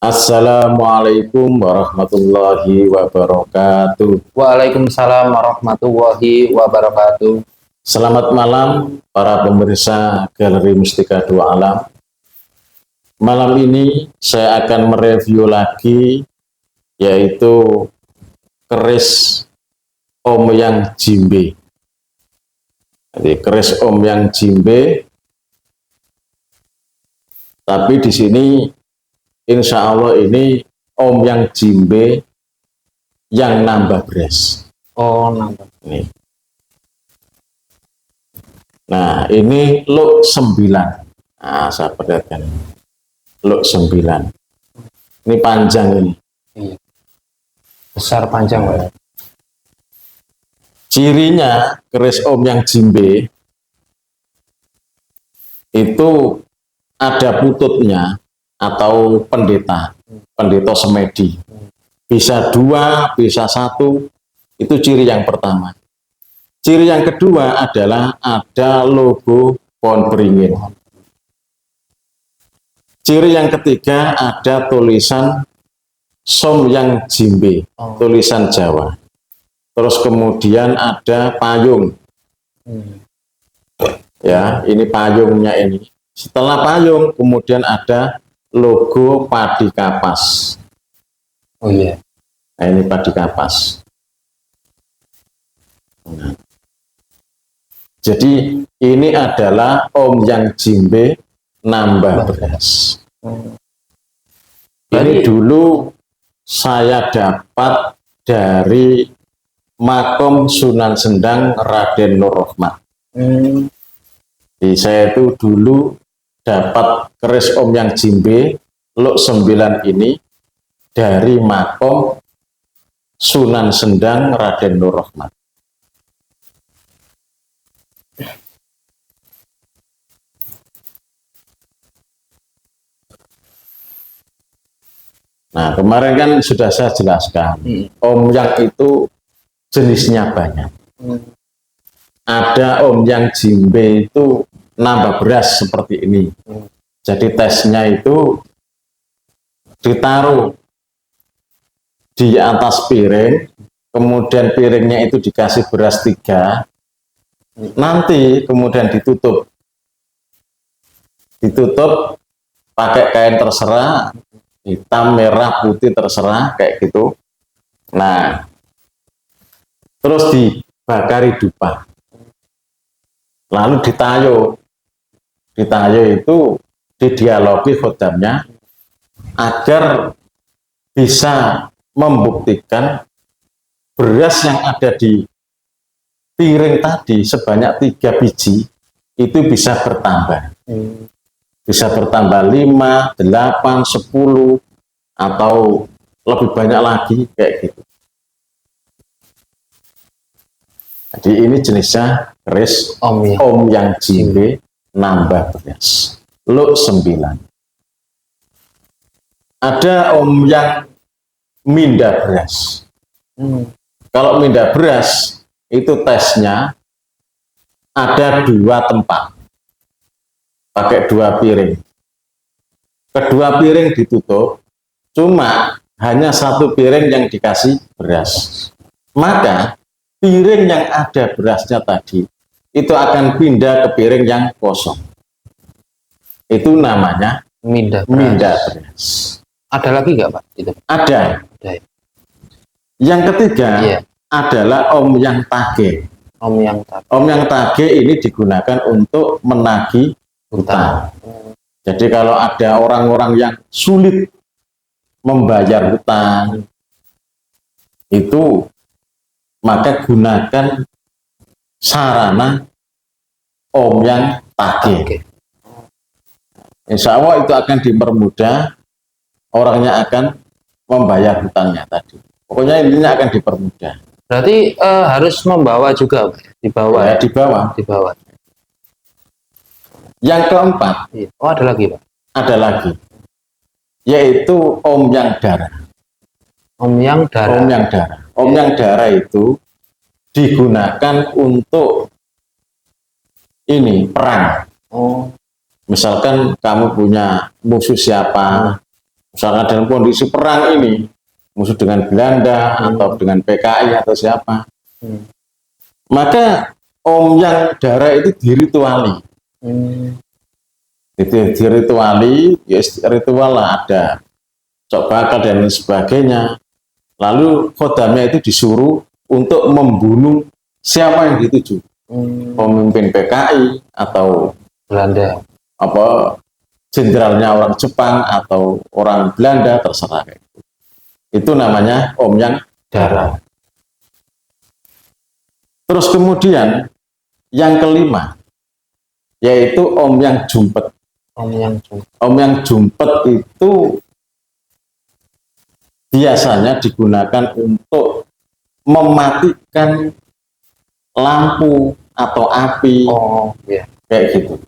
Assalamualaikum warahmatullahi wabarakatuh. Waalaikumsalam warahmatullahi wabarakatuh. Selamat malam para pemirsa Galeri Mustika Dua Alam. Malam ini saya akan mereview lagi yaitu keris Om Yang Jimbe. Jadi keris Om Yang Jimbe. Tapi di sini insya Allah ini Om Yang Jimbe yang nambah beras. Oh, nambah. Nih. Nah, ini luk 9. Nah, saya perlihatkan. Luk 9. Ini panjang ini. Iya. Besar panjang, Pak. Cirinya keris Om Yang Jimbe itu ada pututnya atau pendeta semedi. Bisa 2, bisa 1. Itu ciri yang pertama. Ciri yang kedua adalah ada logo pohon beringin. Ciri yang ketiga ada tulisan Som Yang Jimbe, tulisan Jawa. Terus kemudian ada payung. Ya, ini payungnya ini. Setelah payung kemudian ada logo padi kapas. Oh iya. Nah, ini padi kapas. Nah. Jadi ini adalah Om Yang Jimbe nambah beras. Ini dulu saya dapat dari Makom Sunan Sendang Raden Nur Rohmat. Jadi saya itu dulu dapat keris Om Yang Jimbe luk 9 ini dari Makom Sunan Sendang Raden Nur Rohmat. Nah, kemarin kan sudah saya jelaskan, Om Yang itu jenisnya banyak. Ada Om Yang Jimbe itu nambah beras seperti ini. Jadi tesnya itu ditaruh di atas piring, kemudian piringnya itu dikasih beras 3, nanti kemudian ditutup pakai kain terserah, hitam, merah, putih terserah kayak gitu. Nah, terus dibakari dupa, lalu ditayo itu didialogi khodamnya agar bisa membuktikan beras yang ada di piring tadi sebanyak 3 biji itu bisa bertambah. Bisa bertambah 5, 8, 10 atau lebih banyak lagi kayak gitu. Jadi ini jenisnya keris Om Yang Jimbe nambah beras. Luk 9. Ada Om Yang mindah beras. Kalau mindah beras itu tesnya ada 2 tempat. Pakai 2 piring. Kedua piring ditutup, cuma hanya 1 piring yang dikasih beras. Maka piring yang ada berasnya tadi itu akan pindah ke piring yang kosong. Itu namanya mindah beras. Ada lagi nggak, Pak? Itu. Ada. Yang ketiga adalah Om Yang Tage. Om Yang Tage ini digunakan untuk menagih hutang. Jadi kalau ada orang-orang yang sulit membayar hutang, itu maka gunakan sarana Om Yang Tage. Insya Allah itu akan dipermudah, orangnya akan membayar hutangnya tadi. Pokoknya intinya akan dipermudah. Berarti harus membawa juga, Pak? Dibawa. Ya, dibawa. Yang keempat, ada lagi, Pak? Ada lagi, yaitu Om Yang Darah. Om Yang Darah. Om Yang Darah itu digunakan untuk ini perang. Misalkan kamu punya musuh siapa, Misalkan dalam kondisi perang ini, musuh dengan Belanda atau dengan PKI atau siapa, maka Om Yang Dara itu dirituali. Itu dirituali, ya ritual lah, ada cok bakal dan lain sebagainya. Lalu khodamnya itu disuruh untuk membunuh siapa yang dituju, pemimpin PKI atau Belanda, apa jenderalnya orang Jepang atau orang Belanda, terserah. Itu namanya Om Yang Dara. Terus kemudian yang kelima yaitu Om Yang Jumpet. Om Yang Jumpet itu biasanya digunakan untuk mematikan lampu atau api, kayak gitu.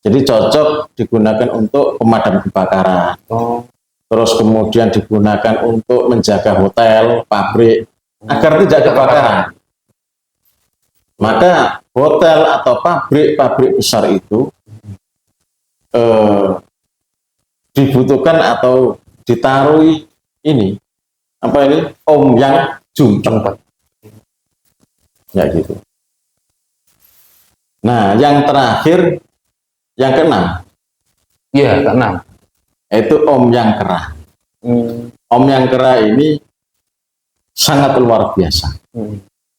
Jadi cocok digunakan untuk pemadam kebakaran. Terus kemudian digunakan untuk menjaga hotel, pabrik, agar tidak kebakaran. Maka hotel atau pabrik besar itu dibutuhkan atau ditaruhi ini, apa ini, Om Yang Jumpet. Ya gitu. Nah, yang terakhir, yang keenam. Iya, keenam. Itu Om Yang Kerah. Om Yang Kerah ini sangat luar biasa.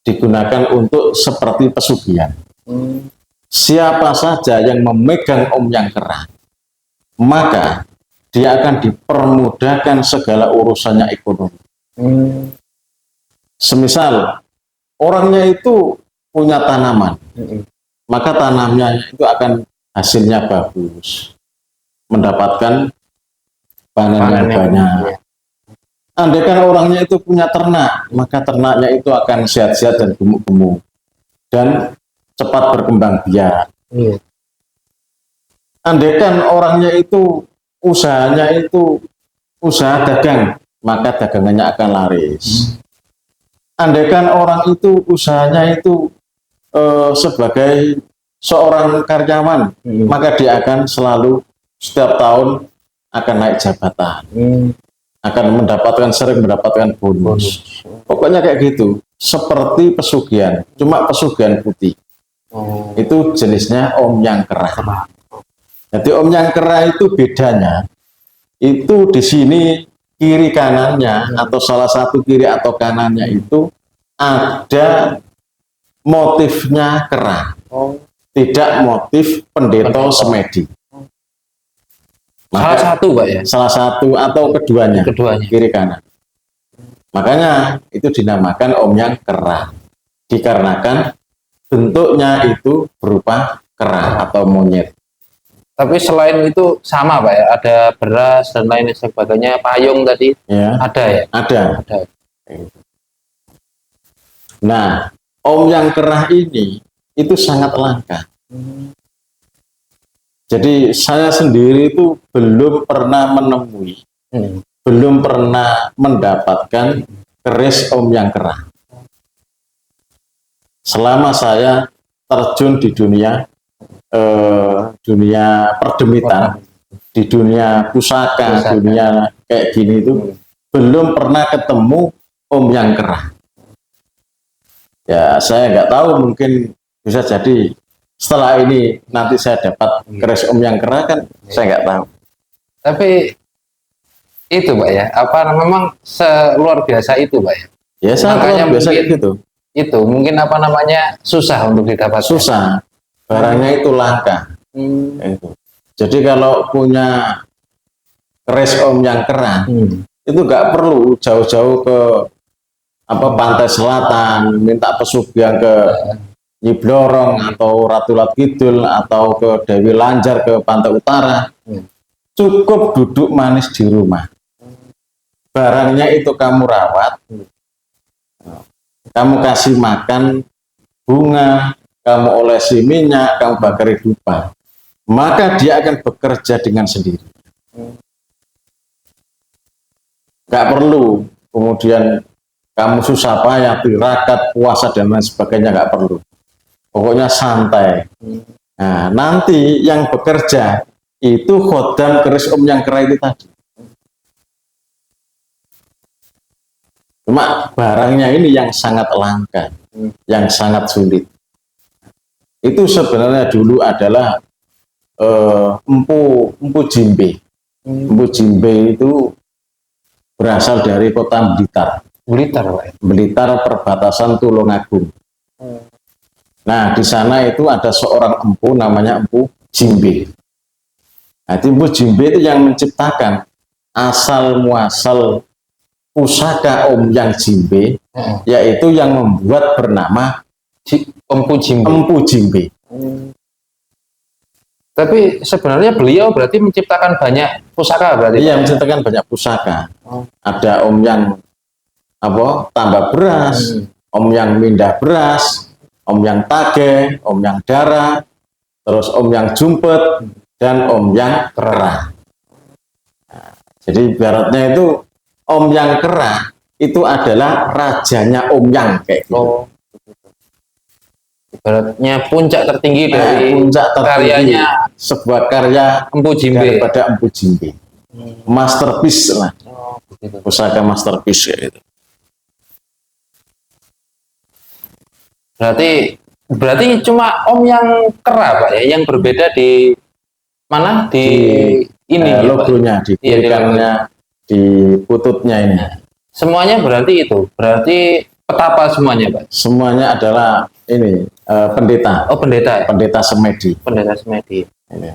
Digunakan untuk seperti pesugihan. Siapa saja yang memegang Om Yang Kerah, maka dia akan dipermudahkan segala urusannya ekonomi. Semisal orangnya itu punya tanaman, maka tanamnya itu akan hasilnya bagus, mendapatkan panen yang banyak. Andaikan orangnya itu punya ternak, maka ternaknya itu akan sehat-sehat dan gemuk-gemuk dan cepat berkembang biak. Andaikan orangnya itu usahanya itu usaha dagang, maka dagangannya akan laris. Andaikan orang itu usahanya itu sebagai seorang karyawan, maka dia akan selalu setiap tahun akan naik jabatan, akan sering mendapatkan bonus. Pokoknya kayak gitu, seperti pesugihan, cuma pesugihan putih. Itu jenisnya Om Yang Kerah. Jadi Om Yang Kerah itu bedanya, itu di sini kiri kanannya atau salah satu kiri atau kanannya itu ada motifnya kerah, tidak motif pendeta semedi. Salah satu, Pak ya? Salah satu atau keduanya, kiri kanan. Makanya itu dinamakan Om Yang Kerah, dikarenakan bentuknya itu berupa kerah atau monyet. Tapi selain itu sama, Pak ya, ada beras dan lain sebagainya, payung tadi, ya, ada ya? Ada. Nah, Om Yang Kerah ini itu sangat langka. Jadi saya sendiri itu belum pernah menemui, belum pernah mendapatkan keris Om Yang Kerah. Selama saya terjun di dunia perdemitan, di dunia pusaka, dunia kayak gini itu belum pernah ketemu Om Yang Kerah. Ya saya nggak tahu, mungkin bisa jadi setelah ini nanti saya dapat keris Om Yang Kerah, kan saya nggak tahu. Tapi itu, Pak ya, apa memang luar biasa itu, Pak ya? Ya sangat luar biasa gitu. Itu mungkin apa namanya susah untuk didapat. Susah, barangnya itu langka. Jadi kalau punya keris Om Yang Kerah, itu nggak perlu jauh-jauh ke pantai selatan, minta pesugihan ke Nyi Blorong atau Ratu Lat Kidul atau ke Dewi Lanjar ke pantai utara. Cukup duduk manis di rumah. Barangnya itu kamu rawat, kamu kasih makan bunga, kamu olesi minyak, kamu bakari dupa, maka dia akan bekerja dengan sendiri. Gak perlu kemudian kamu susah payah, tirakat, puasa dan lain sebagainya, gak perlu. Pokoknya santai. Nah, nanti yang bekerja itu khodam keris Om Yang Kerah itu tadi. Cuma barangnya ini yang sangat langka, yang sangat sulit. Itu sebenarnya dulu adalah empu jimbe. Empu jimbe itu berasal dari kota Blitar. Blitar, Pak ya? Blitar perbatasan Tulungagung. Nah, di sana itu ada seorang empu namanya Empu Jimbe. Nah, Empu Jimbe itu yang menciptakan asal muasal pusaka Om Yang Jimbe, yaitu yang membuat bernama Empu Jimbe. Empu Jimbe. Tapi sebenarnya beliau berarti menciptakan banyak pusaka berarti. Iya, menciptakan banyak pusaka. Ada Om Yang tambah beras, Om Yang mindah beras, Om Yang tage, Om Yang darah, terus Om Yang jumpet, dan Om Yang kerah. Nah, jadi ibaratnya itu Om Yang kerah itu adalah rajanya Om Yang kayak gitu. Ibaratnya puncak tertinggi dari puncak tertinggi karyanya sebuah karya Empu Jimbe. daripada Empu Jimbe. Masterpiece lah. Begitu. Pusaka masterpiece kayak gitu. Berarti cuma Om Yang kerah, Pak ya, yang berbeda di mana di ini ya, logonya, Pak? di kirikannya, di pututnya ini. Semuanya berarti itu, berarti petapa semuanya, Pak. Semuanya adalah ini pendeta. Oh, pendeta. Pendeta semedi. Pendeta semedi. Ini.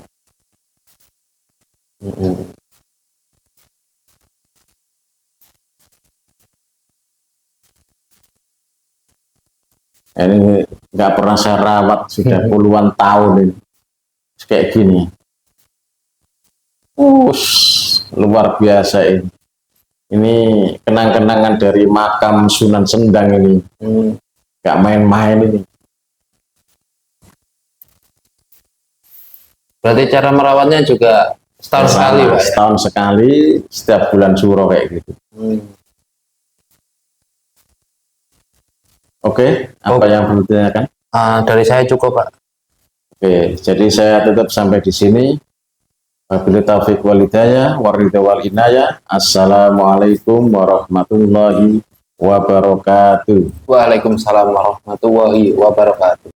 Ini nggak pernah saya rawat sudah puluhan tahun ini kayak gini. Luar biasa ini. Ini kenang-kenangan dari makam Sunan Sendang ini. Nggak main-main ini. Berarti cara merawatnya juga setahun sekali, Pak. Setahun sekali, setiap bulan Suro kayak gitu. Oke, apa yang perlu ditanyakan? Dari saya cukup, Pak. Oke, jadi saya tetap sampai di sini. Wabillahi taufiq wal hidayah, waridha wal inayah. Assalamualaikum warahmatullahi wabarakatuh. Waalaikumsalam warahmatullahi wabarakatuh.